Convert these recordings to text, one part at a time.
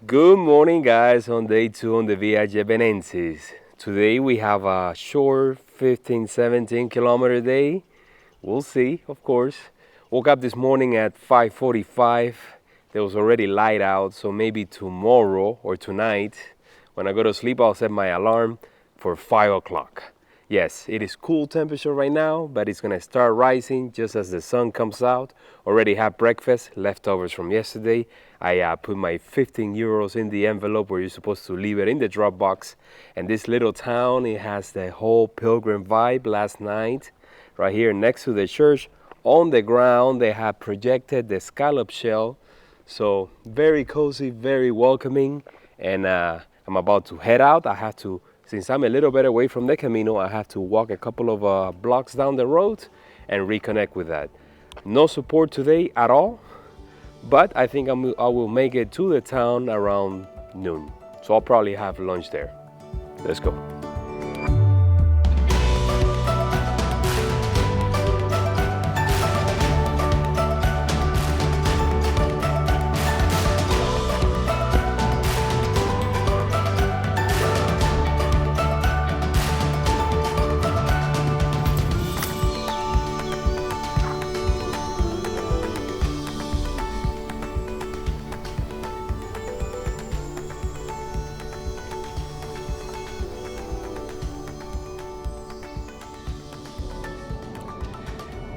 Good morning, guys, on day 2 on the Via Gebennensis. Today we have a short 15-17 kilometer day. We'll see, of course. Woke up this morning at 5:45. There was already light out, so maybe tomorrow or tonight, when I go to sleep, I'll set my alarm for 5 o'clock. Yes, it is cool temperature right now, but it's gonna start rising just as the sun comes out. Already had breakfast, leftovers from yesterday. I put my 15 euros in the envelope where you're supposed to leave it in the drop box. And this little town, it has the whole pilgrim vibe. Last night, right here next to the church, on the ground, they have projected the scallop shell. So very cozy, very welcoming. And I'm about to head out. Since I'm a little bit away from the Camino, I have to walk a couple of blocks down the road and reconnect with that. No support today at all, but I think I will make it to the town around noon. So I'll probably have lunch there. Let's go.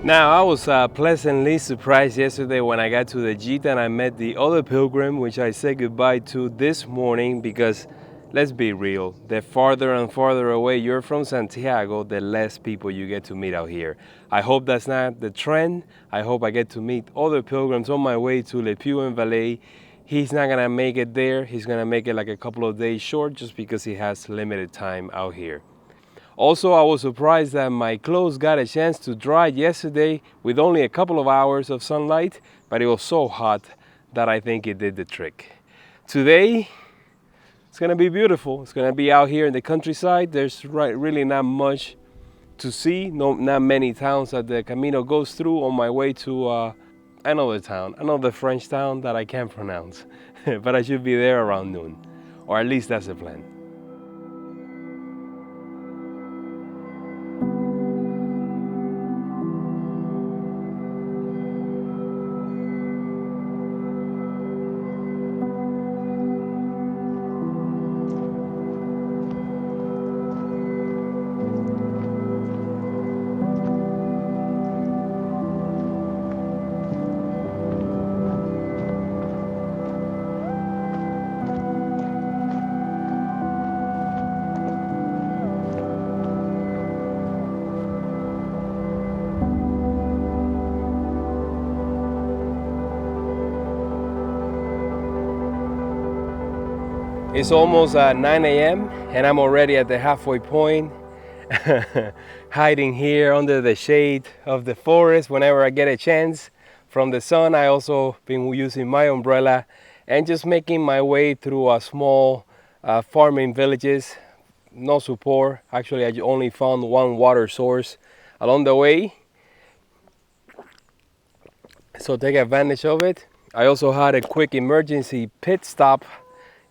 Now, I was pleasantly surprised yesterday when I got to the Gite and I met the other pilgrim, which I said goodbye to this morning because, let's be real, the farther and farther away you're from Santiago, the less people you get to meet out here. I hope that's not the trend. I hope I get to meet other pilgrims on my way to Le Puy-en-Velay. He's not gonna make it there. He's gonna make it like a couple of days short just because he has limited time out here. Also, I was surprised that my clothes got a chance to dry yesterday with only a couple of hours of sunlight, but it was so hot that I think it did the trick. Today, it's gonna be beautiful. It's gonna be out here in the countryside. There's really not much to see, not many towns that the Camino goes through on my way to another French town that I can't pronounce, but I should be there around noon, or at least that's the plan. It's almost 9 a.m. and I'm already at the halfway point, hiding here under the shade of the forest whenever I get a chance from the sun. I also been using my umbrella and just making my way through a small farming villages. No support. Actually, I only found one water source along the way, so take advantage of it. I also had a quick emergency pit stop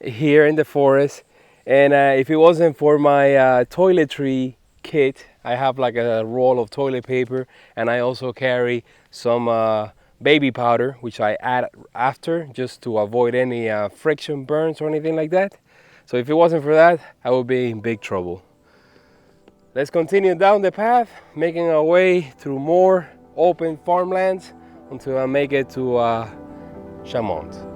here in the forest, and if it wasn't for my toiletry kit, I have like a roll of toilet paper, and I also carry some baby powder, which I add after just to avoid any friction burns or anything like that. So if it wasn't for that, I would be in big trouble. Let's continue down the path, making our way through more open farmlands until I make it to Chaumont.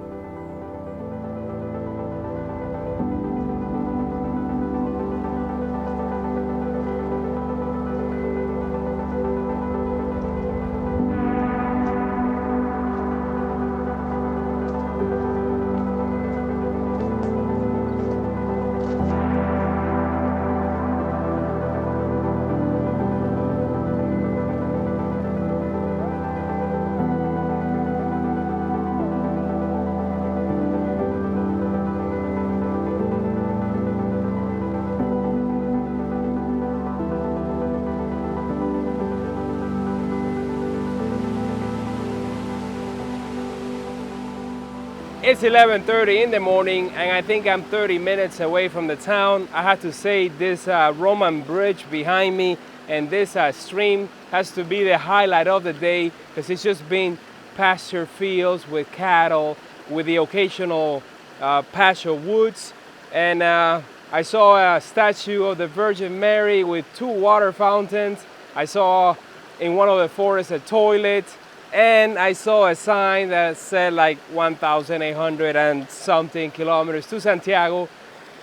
It's 11:30 in the morning, and I think I'm 30 minutes away from the town. I have to say this Roman bridge behind me and this stream has to be the highlight of the day, because it's just been pasture fields with cattle, with the occasional patch of woods. And I saw a statue of the Virgin Mary with 2 water fountains. I saw in one of the forests a toilet. And I saw a sign that said like 1,800 and something kilometers to Santiago.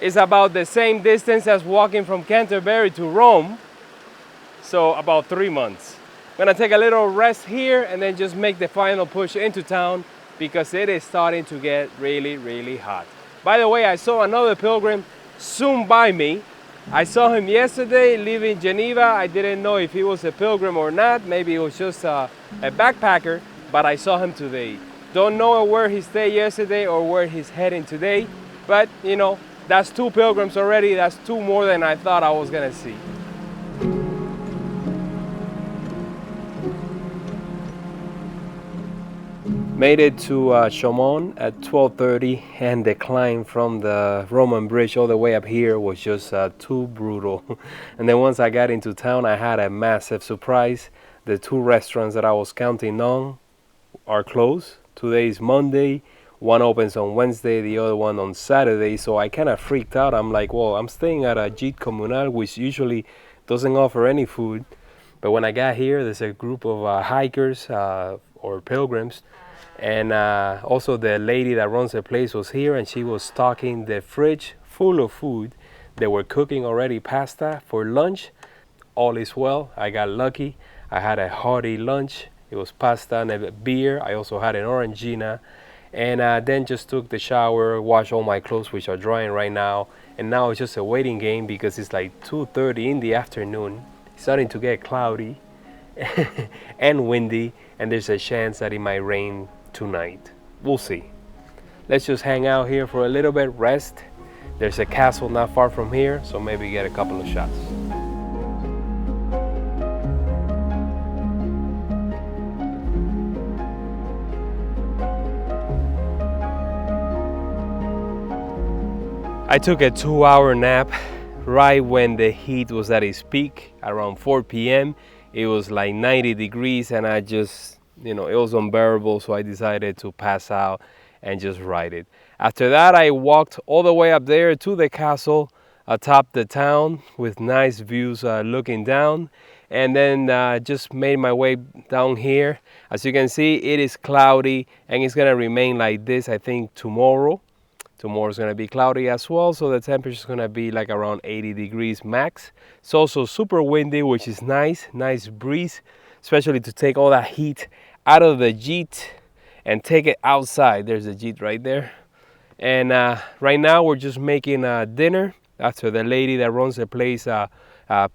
It's about the same distance as walking from Canterbury to Rome. So about 3 months. I'm gonna take a little rest here and then just make the final push into town, because it is starting to get really, really hot. By the way, I saw another pilgrim zoom by me. I saw him yesterday leaving Geneva. I didn't know if he was a pilgrim or not. Maybe he was just a backpacker, but I saw him today. Don't know where he stayed yesterday or where he's heading today, but you know, that's 2 pilgrims already. That's 2 more than I thought I was gonna see. Made it to Chaumont at 12:30, and the climb from the Roman bridge all the way up here was just too brutal. And then once I got into town, I had a massive surprise. The 2 restaurants that I was counting on are closed. Today is Monday. One opens on Wednesday, the other one on Saturday. So I kind of freaked out. I'm like, well, I'm staying at a Gite Communal, which usually doesn't offer any food. But when I got here, there's a group of hikers or pilgrims. And also the lady that runs the place was here, and she was stocking the fridge full of food. They were cooking already pasta for lunch. All is well. I got lucky. I had a hearty lunch. It was pasta and a beer. I also had an orangina. And then just took the shower, washed all my clothes, which are drying right now. And now it's just a waiting game, because it's like 2:30 in the afternoon. It's starting to get cloudy and windy, and there's a chance that it might rain tonight. We'll see. Let's just hang out here for a little bit, rest. There's a castle not far from here, so maybe get a couple of shots. I took a 2-hour nap right when the heat was at its peak, around 4 p.m. It was like 90 degrees, and I just, you know, it was unbearable, so I decided to pass out and just ride it. After that, I walked all the way up there to the castle atop the town with nice views looking down, and then just made my way down here. As you can see, it is cloudy, and it's gonna remain like this, I think, tomorrow. Tomorrow's gonna be cloudy as well, so the temperature is gonna be like around 80 degrees max. It's also super windy, which is nice breeze, especially to take all that heat out of the Gite and take it outside. There's the Gite right there. And right now we're just making dinner after the lady that runs the place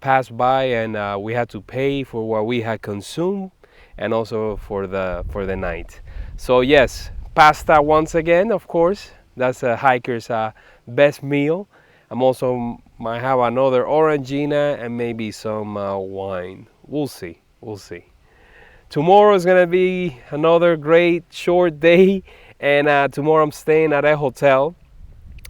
passed by, and we had to pay for what we had consumed and also for the night. So yes, pasta once again, of course. That's a hiker's best meal. I'm also might have another orangina and maybe some wine. We'll see. Tomorrow is gonna be another great short day, and tomorrow I'm staying at a hotel.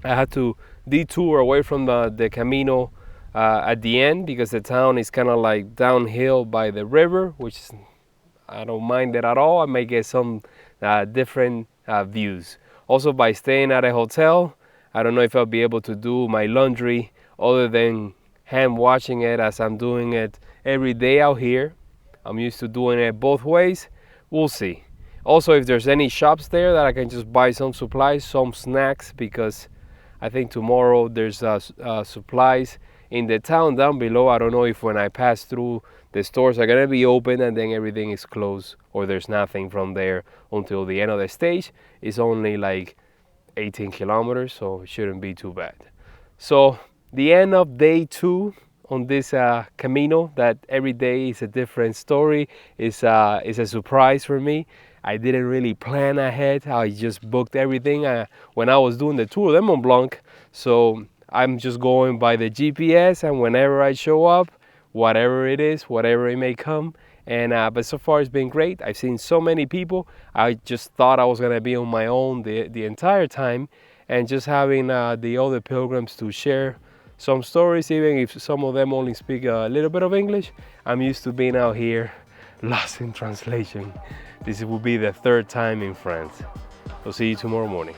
I had to detour away from the Camino at the end, because the town is kind of like downhill by the river, which I don't mind it at all. I may get some different views. Also, by staying at a hotel, I don't know if I'll be able to do my laundry other than hand washing it, as I'm doing it every day out here. I'm used to doing it both ways. We'll see. Also, if there's any shops there that I can just buy some supplies, some snacks, because I think tomorrow there's supplies in the town down below. I don't know if when I pass through the stores are gonna be open and then everything is closed, or there's nothing from there until the end of the stage. It's only like 18 kilometers, so it shouldn't be too bad. So the end of day 2 on this Camino, that every day is a different story, is a surprise for me. I didn't really plan ahead. I just booked everything when I was doing the Tour de Mont Blanc. So I'm just going by the GPS, and whenever I show up, whatever it is, whatever it may come, And but so far it's been great. I've seen so many people. I just thought I was gonna be on my own the entire time, and just having the other pilgrims to share some stories, even if some of them only speak a little bit of English. I'm used to being out here lost in translation. This will be the third time in France. So see you tomorrow morning.